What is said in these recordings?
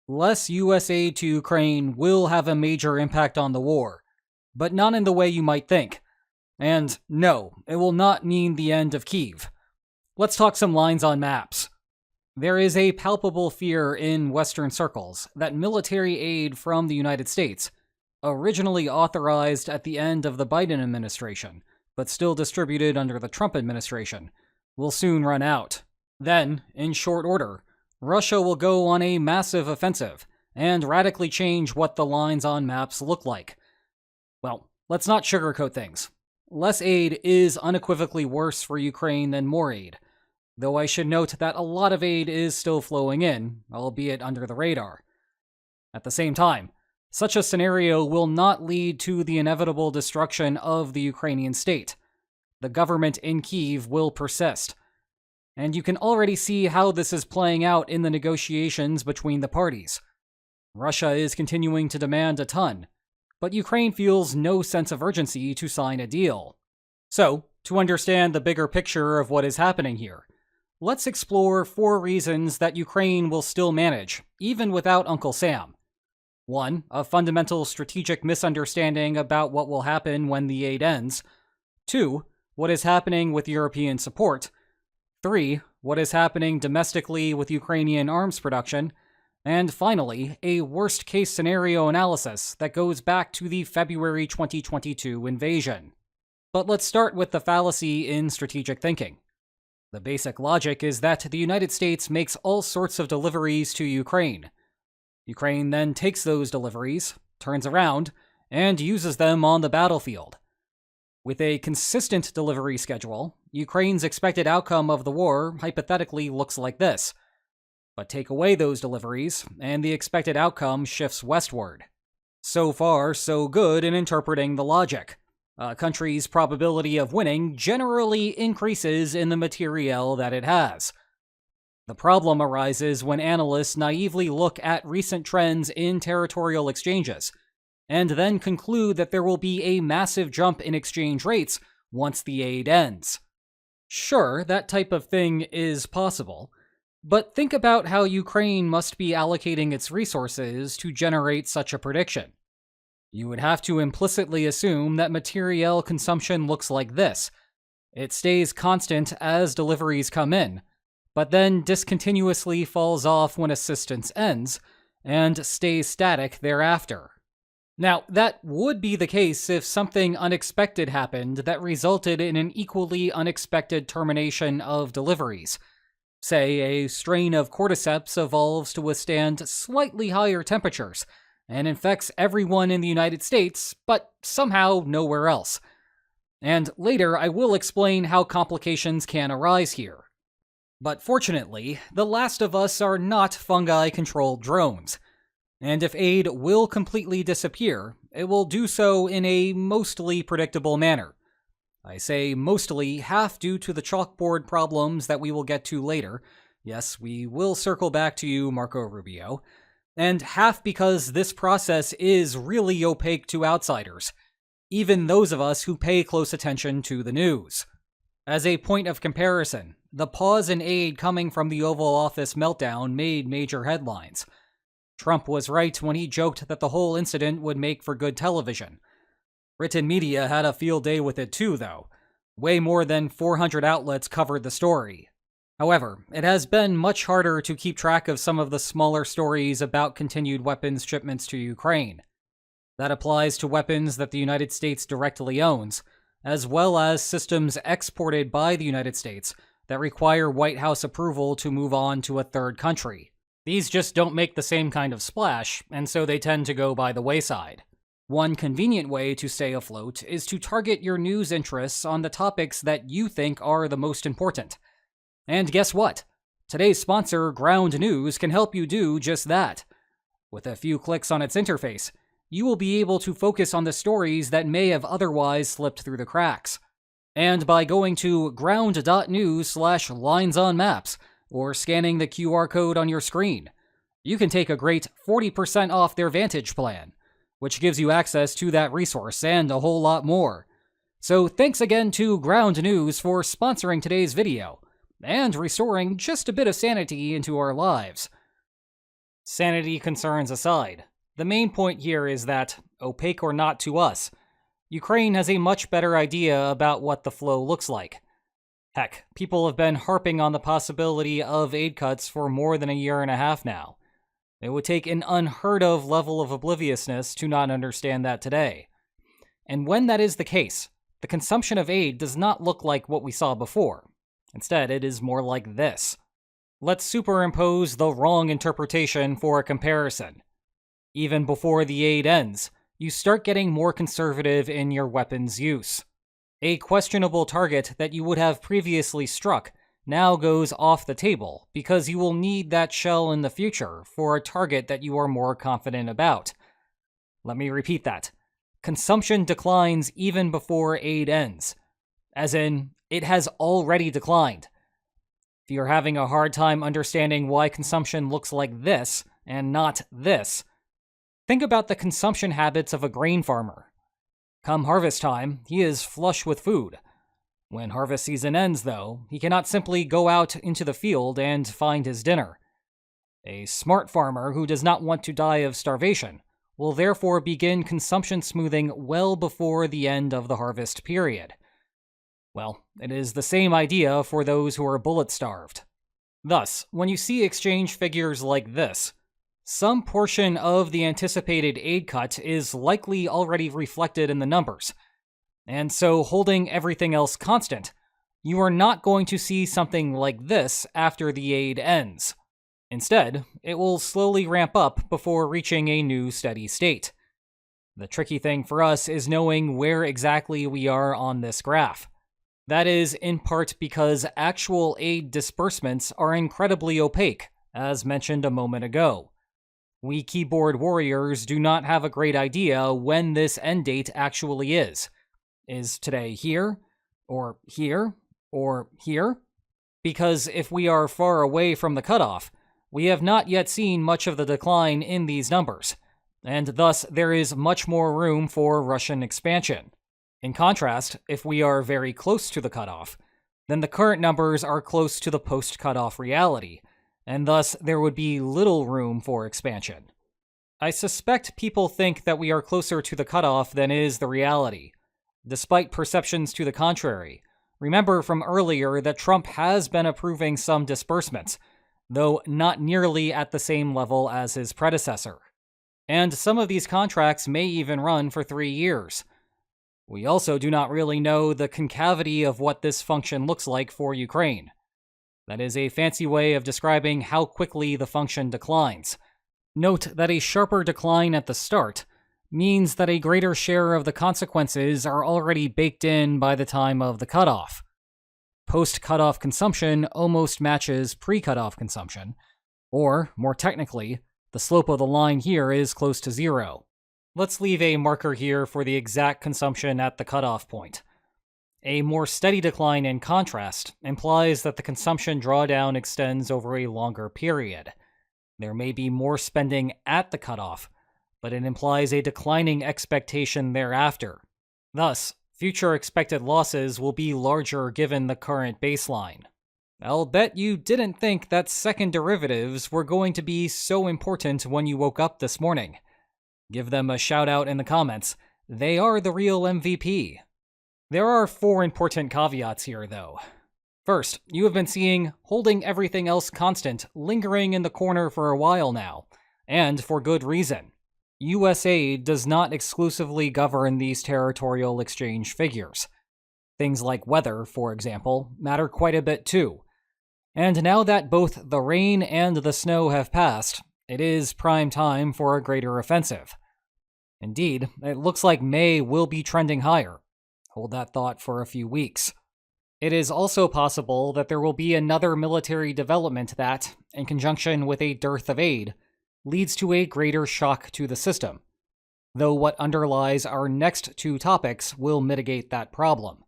Less US aid to Ukraine will have a major impact on the war, but not in the way you might think. And no, it will not mean the end of Kyiv. Let's talk some lines on maps. There is a palpable fear in Western circles that military aid from the United States, originally authorized at the end of the Biden administration, but still distributed under the Trump administration, will soon run out. Then, in short order, Russia will go on a massive offensive and radically change what the lines on maps look like. Well, let's not sugarcoat things. Less aid is unequivocally worse for Ukraine than more aid, though I should note that a lot of aid is still flowing in, albeit under the radar. At the same time, such a scenario will not lead to the inevitable destruction of the Ukrainian state. The government in Kyiv will persist. And you can already see how this is playing out in the negotiations between the parties. Russia is continuing to demand a ton, but Ukraine feels no sense of urgency to sign a deal. So, to understand the bigger picture of what is happening here, let's explore 4 reasons that Ukraine will still manage, even without Uncle Sam. 1. A fundamental strategic misunderstanding about what will happen when the aid ends. 2. What is happening with European support. 3. What is happening domestically with Ukrainian arms production. And finally, a worst-case scenario analysis that goes back to the February 2022 invasion. But let's start with the fallacy in strategic thinking. The basic logic is that the United States makes all sorts of deliveries to Ukraine. Ukraine then takes those deliveries, turns around, and uses them on the battlefield. With a consistent delivery schedule, Ukraine's expected outcome of the war hypothetically looks like this. But take away those deliveries, and the expected outcome shifts westward. So far, so good in interpreting the logic. A country's probability of winning generally increases in the materiel that it has. The problem arises when analysts naively look at recent trends in territorial exchanges, and then conclude that there will be a massive jump in exchange rates once the aid ends. Sure, that type of thing is possible, but think about how Ukraine must be allocating its resources to generate such a prediction. You would have to implicitly assume that materiel consumption looks like this. It stays constant as deliveries come in, but then discontinuously falls off when assistance ends, and stays static thereafter. Now, that would be the case if something unexpected happened that resulted in an equally unexpected termination of deliveries. Say, a strain of cordyceps evolves to withstand slightly higher temperatures and infects everyone in the United States, but somehow nowhere else. And later, I will explain how complications can arise here. But fortunately, The Last of Us are not fungi-controlled drones. And if aid will completely disappear, it will do so in a mostly predictable manner. I say mostly half due to the chalkboard problems that we will get to later. Yes, we will circle back to you, Marco Rubio. And half because this process is really opaque to outsiders, even those of us who pay close attention to the news. As a point of comparison, the pause in aid coming from the Oval Office meltdown made major headlines. Trump was right when he joked that the whole incident would make for good television. Written media had a field day with it too, though. Way more than 400 outlets covered the story. However, it has been much harder to keep track of some of the smaller stories about continued weapons shipments to Ukraine. That applies to weapons that the United States directly owns, as well as systems exported by the United States that require White House approval to move on to a third country. These just don't make the same kind of splash, and so they tend to go by the wayside. One convenient way to stay afloat is to target your news interests on the topics that you think are the most important. And guess what? Today's sponsor, Ground News, can help you do just that. With a few clicks on its interface, you will be able to focus on the stories that may have otherwise slipped through the cracks. And by going to ground.news/linesonmaps or scanning the QR code on your screen, you can take a great 40% off their Vantage plan, which gives you access to that resource and a whole lot more. So thanks again to Ground News for sponsoring today's video, and restoring just a bit of sanity into our lives. Sanity concerns aside, the main point here is that, opaque or not to us, Ukraine has a much better idea about what the flow looks like. Heck, people have been harping on the possibility of aid cuts for more than a year and a half now. It would take an unheard of level of obliviousness to not understand that today. And when that is the case, the consumption of aid does not look like what we saw before. Instead, it is more like this. Let's superimpose the wrong interpretation for a comparison. Even before the aid ends, you start getting more conservative in your weapons use. A questionable target that you would have previously struck now goes off the table because you will need that shell in the future for a target that you are more confident about. Let me repeat that. Consumption declines even before aid ends. As in, it has already declined. If you're having a hard time understanding why consumption looks like this and not this, think about the consumption habits of a grain farmer. Come harvest time, he is flush with food. When harvest season ends, though, he cannot simply go out into the field and find his dinner. A smart farmer who does not want to die of starvation will therefore begin consumption smoothing well before the end of the harvest period. Well, it is the same idea for those who are bullet-starved. Thus, when you see exchange figures like this, some portion of the anticipated aid cut is likely already reflected in the numbers, and so holding everything else constant, you are not going to see something like this after the aid ends. Instead, it will slowly ramp up before reaching a new steady state. The tricky thing for us is knowing where exactly we are on this graph. That is in part because actual aid disbursements are incredibly opaque, as mentioned a moment ago. We keyboard warriors do not have a great idea when this end date actually is. Is today here? Or here? Or here? Because if we are far away from the cutoff, we have not yet seen much of the decline in these numbers, and thus there is much more room for Russian expansion. In contrast, if we are very close to the cutoff, then the current numbers are close to the post-cutoff reality, and thus there would be little room for expansion. I suspect people think that we are closer to the cutoff than is the reality. Despite perceptions to the contrary, remember from earlier that Trump has been approving some disbursements, though not nearly at the same level as his predecessor. And some of these contracts may even run for 3 years. We also do not really know the concavity of what this function looks like for Ukraine. That is a fancy way of describing how quickly the function declines. Note that a sharper decline at the start means that a greater share of the consequences are already baked in by the time of the cutoff. Post-cutoff consumption almost matches pre-cutoff consumption, or, more technically, the slope of the line here is close to zero. Let's leave a marker here for the exact consumption at the cutoff point. A more steady decline, in contrast, implies that the consumption drawdown extends over a longer period. There may be more spending at the cutoff, but it implies a declining expectation thereafter. Thus, future expected losses will be larger given the current baseline. I'll bet you didn't think that second derivatives were going to be so important when you woke up this morning. Give them a shout out in the comments. They are the real MVP. There are 4 important caveats here, though. First, you have been seeing holding everything else constant lingering in the corner for a while now, and for good reason. US aid does not exclusively govern these territorial exchange figures. Things like weather, for example, matter quite a bit too. And now that both the rain and the snow have passed, it is prime time for a greater offensive. Indeed, it looks like May will be trending higher. Hold that thought for a few weeks. It is also possible that there will be another military development that, in conjunction with a dearth of aid, leads to a greater shock to the system, though what underlies our next 2 topics will mitigate that problem.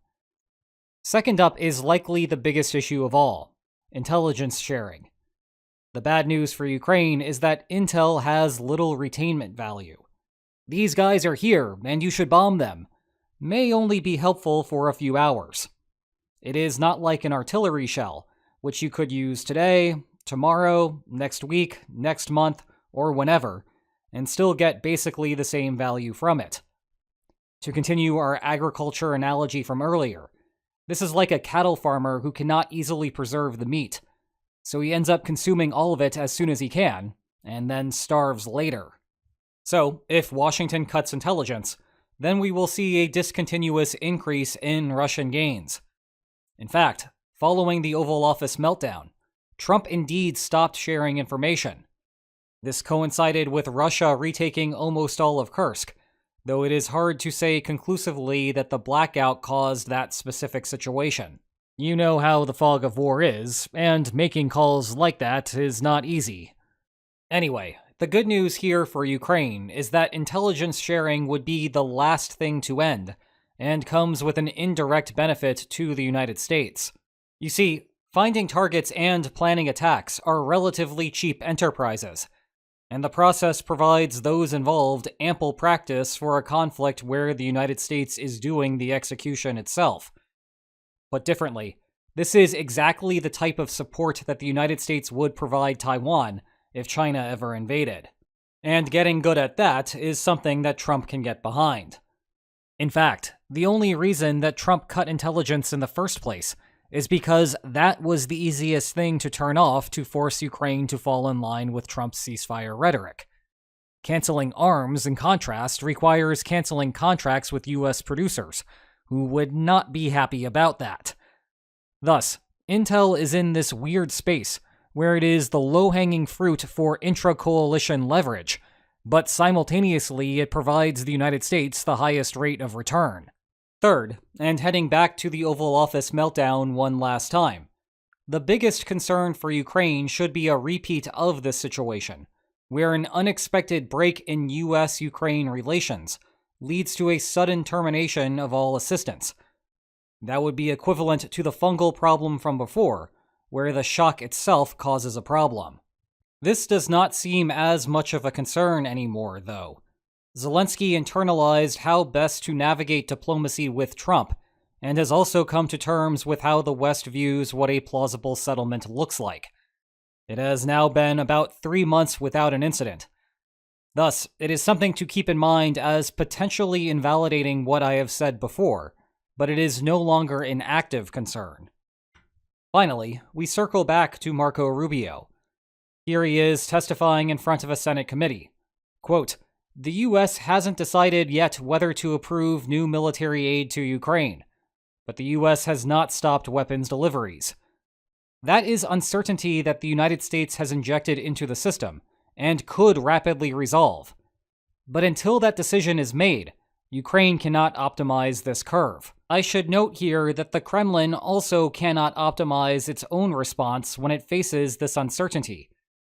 Second up is likely the biggest issue of all: intelligence sharing. The bad news for Ukraine is that intel has little retainment value. These guys are here, and you should bomb them, may only be helpful for a few hours. It is not like an artillery shell, which you could use today, tomorrow, next week, next month, or whenever, and still get basically the same value from it. To continue our agriculture analogy from earlier, this is like a cattle farmer who cannot easily preserve the meat, so he ends up consuming all of it as soon as he can, and then starves later. So, if Washington cuts intelligence, then we will see a discontinuous increase in Russian gains. In fact, following the Oval Office meltdown, Trump indeed stopped sharing information. This coincided with Russia retaking almost all of Kursk, though it is hard to say conclusively that the blackout caused that specific situation. You know how the fog of war is, and making calls like that is not easy. Anyway, the good news here for Ukraine is that intelligence sharing would be the last thing to end, and comes with an indirect benefit to the United States. You see, finding targets and planning attacks are relatively cheap enterprises, and the process provides those involved ample practice for a conflict where the United States is doing the execution itself. Put differently, this is exactly the type of support that the United States would provide Taiwan if China ever invaded. And getting good at that is something that Trump can get behind. In fact, the only reason that Trump cut intelligence in the first place is because that was the easiest thing to turn off to force Ukraine to fall in line with Trump's ceasefire rhetoric. Canceling arms, in contrast, requires canceling contracts with US producers, who would not be happy about that. Thus, Intel is in this weird space where it is the low-hanging fruit for intra-coalition leverage, but simultaneously it provides the United States the highest rate of return. Third, and heading back to the Oval Office meltdown one last time, the biggest concern for Ukraine should be a repeat of this situation, where an unexpected break in US-Ukraine relations leads to a sudden termination of all assistance. That would be equivalent to the fungal problem from before, where the shock itself causes a problem. This does not seem as much of a concern anymore, though. Zelensky internalized how best to navigate diplomacy with Trump, and has also come to terms with how the West views what a plausible settlement looks like. It has now been about 3 months without an incident. Thus, it is something to keep in mind as potentially invalidating what I have said before, but it is no longer an active concern. Finally, we circle back to Marco Rubio. Here he is testifying in front of a Senate committee. Quote, "The U.S. hasn't decided yet whether to approve new military aid to Ukraine, but the U.S. has not stopped weapons deliveries. That is uncertainty that the United States has injected into the system, and could rapidly resolve. But until that decision is made, Ukraine cannot optimize this curve. I should note here that the Kremlin also cannot optimize its own response when it faces this uncertainty,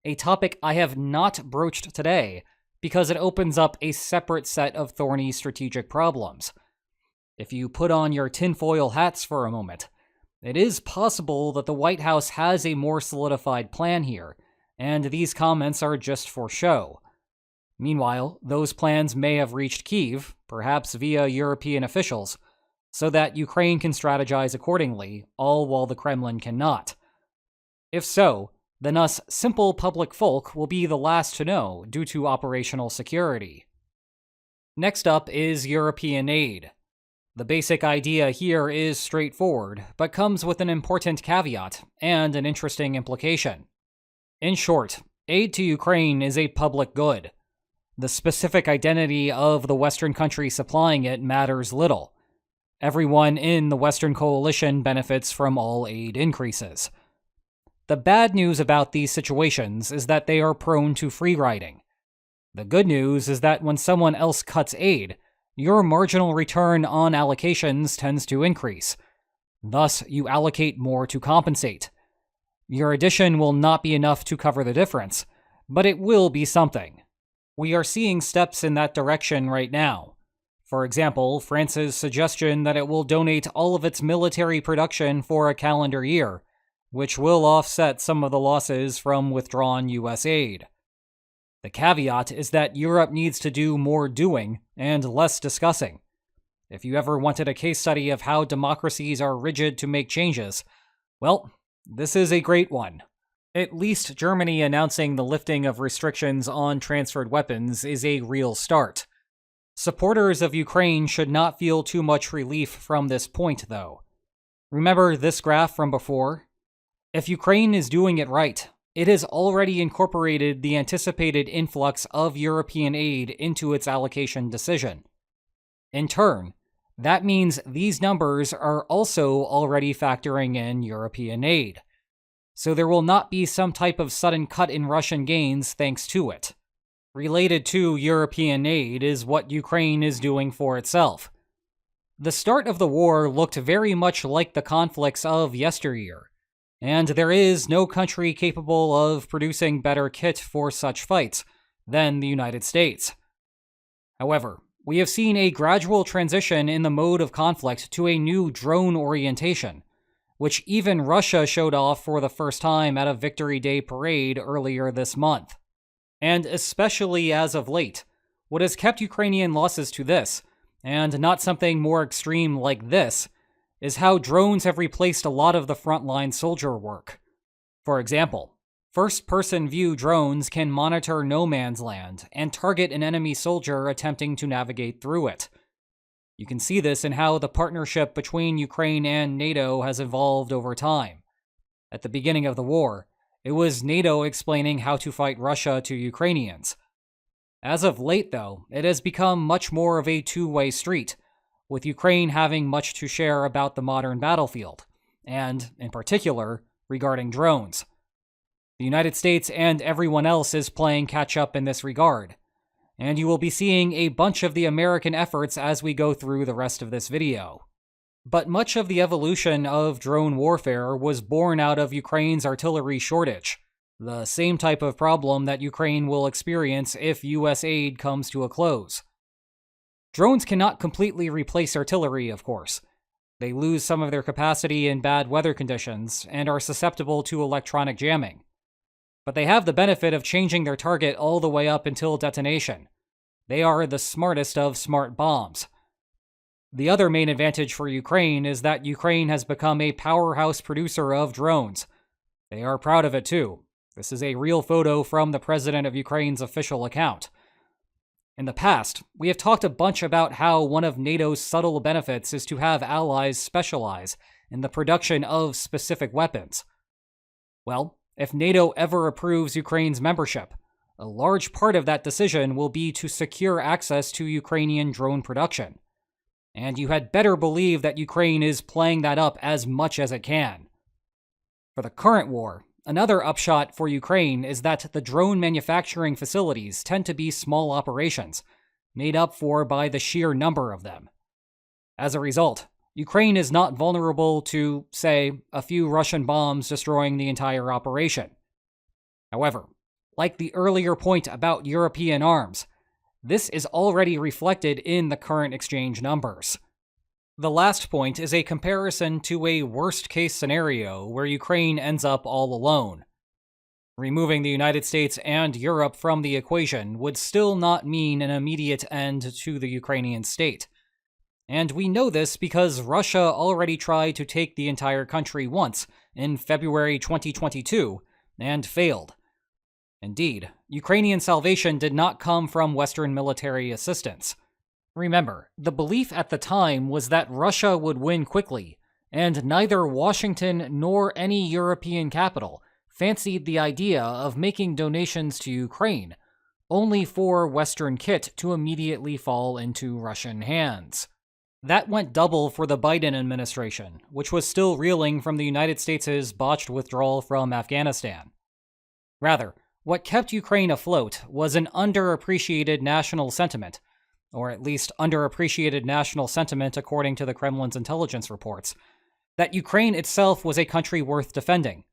a topic I have not broached today because it opens up a separate set of thorny strategic problems. If you put on your tinfoil hats for a moment, it is possible that the White House has a more solidified plan here, and these comments are just for show. Meanwhile, those plans may have reached Kyiv, perhaps via European officials, so that Ukraine can strategize accordingly, all while the Kremlin cannot. If so, then us simple public folk will be the last to know due to operational security. Next up is European aid. The basic idea here is straightforward, but comes with an important caveat and an interesting implication. In short, aid to Ukraine is a public good. The specific identity of the Western country supplying it matters little. Everyone in the Western coalition benefits from all aid increases. The bad news about these situations is that they are prone to free-riding. The good news is that when someone else cuts aid, your marginal return on allocations tends to increase. Thus, you allocate more to compensate. Your addition will not be enough to cover the difference, but it will be something. We are seeing steps in that direction right now. For example, France's suggestion that it will donate all of its military production for a calendar year, which will offset some of the losses from withdrawn US aid. The caveat is that Europe needs to do more doing and less discussing. If you ever wanted a case study of how democracies are rigid to make changes, well, this is a great one. At least Germany announcing the lifting of restrictions on transferred weapons is a real start. Supporters of Ukraine should not feel too much relief from this point, though. Remember this graph from before? If Ukraine is doing it right, it has already incorporated the anticipated influx of European aid into its allocation decision. In turn, that means these numbers are also already factoring in European aid. So there will not be some type of sudden cut in Russian gains thanks to it. Related to European aid is what Ukraine is doing for itself. The start of the war looked very much like the conflicts of yesteryear, and there is no country capable of producing better kit for such fights than the United States. However, we have seen a gradual transition in the mode of conflict to a new drone orientation, which even Russia showed off for the first time at a Victory Day parade earlier this month. And especially as of late, what has kept Ukrainian losses to this, and not something more extreme like this, is how drones have replaced a lot of the frontline soldier work. For example, first-person view drones can monitor no man's land and target an enemy soldier attempting to navigate through it. You can see this in how the partnership between Ukraine and NATO has evolved over time. At the beginning of the war, it was NATO explaining how to fight Russia to Ukrainians. As of late, though, it has become much more of a two-way street, with Ukraine having much to share about the modern battlefield, and, in particular, regarding drones. The United States and everyone else is playing catch-up in this regard, and you will be seeing a bunch of the American efforts as we go through the rest of this video. But much of the evolution of drone warfare was born out of Ukraine's artillery shortage, the same type of problem that Ukraine will experience if US aid comes to a close. Drones cannot completely replace artillery, of course. They lose some of their capacity in bad weather conditions and are susceptible to electronic jamming. But they have the benefit of changing their target all the way up until detonation. They are the smartest of smart bombs. The other main advantage for Ukraine is that Ukraine has become a powerhouse producer of drones. They are proud of it too. This is a real photo from the president of Ukraine's official account. In the past, we have talked a bunch about how one of NATO's subtle benefits is to have allies specialize in the production of specific weapons. Well, if NATO ever approves Ukraine's membership, a large part of that decision will be to secure access to Ukrainian drone production. And you had better believe that Ukraine is playing that up as much as it can. For the current war, another upshot for Ukraine is that the drone manufacturing facilities tend to be small operations, made up for by the sheer number of them. As a result, Ukraine is not vulnerable to, say, a few Russian bombs destroying the entire operation. However, like the earlier point about European arms, this is already reflected in the current exchange numbers. The last point is a comparison to a worst-case scenario where Ukraine ends up all alone. Removing the United States and Europe from the equation would still not mean an immediate end to the Ukrainian state. And we know this because Russia already tried to take the entire country once, in February 2022, and failed. Indeed, Ukrainian salvation did not come from Western military assistance. Remember, the belief at the time was that Russia would win quickly, and neither Washington nor any European capital fancied the idea of making donations to Ukraine, only for Western kit to immediately fall into Russian hands. That went double for the Biden administration, which was still reeling from the United States' botched withdrawal from Afghanistan. Rather, what kept Ukraine afloat was an underappreciated national sentiment, or at least underappreciated national sentiment according to the Kremlin's intelligence reports, that Ukraine itself was a country worth defending.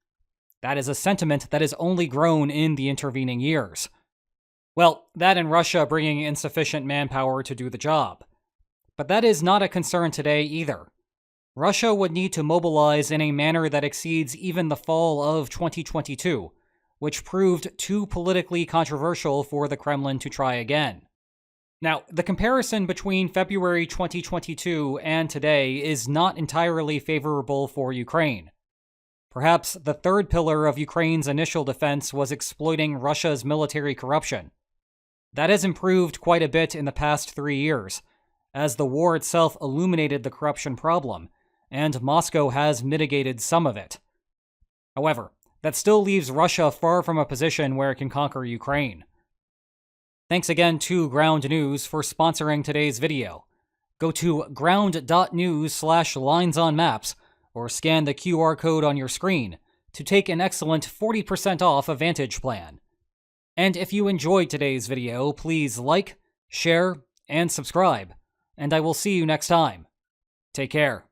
That is a sentiment that has only grown in the intervening years. Well, that and Russia bringing insufficient manpower to do the job. But that is not a concern today either. Russia would need to mobilize in a manner that exceeds even the fall of 2022, which proved too politically controversial for the Kremlin to try again. Now, the comparison between February 2022 and today is not entirely favorable for Ukraine. Perhaps the third pillar of Ukraine's initial defense was exploiting Russia's military corruption. That has improved quite a bit in the past 3 years, as the war itself illuminated the corruption problem, and Moscow has mitigated some of it. However, that still leaves Russia far from a position where it can conquer Ukraine. Thanks again to Ground News for sponsoring today's video. Go to ground.news/linesonmaps or scan the QR code on your screen to take an excellent 40% off a Vantage plan. And if you enjoyed today's video, please like, share, and subscribe, and I will see you next time. Take care.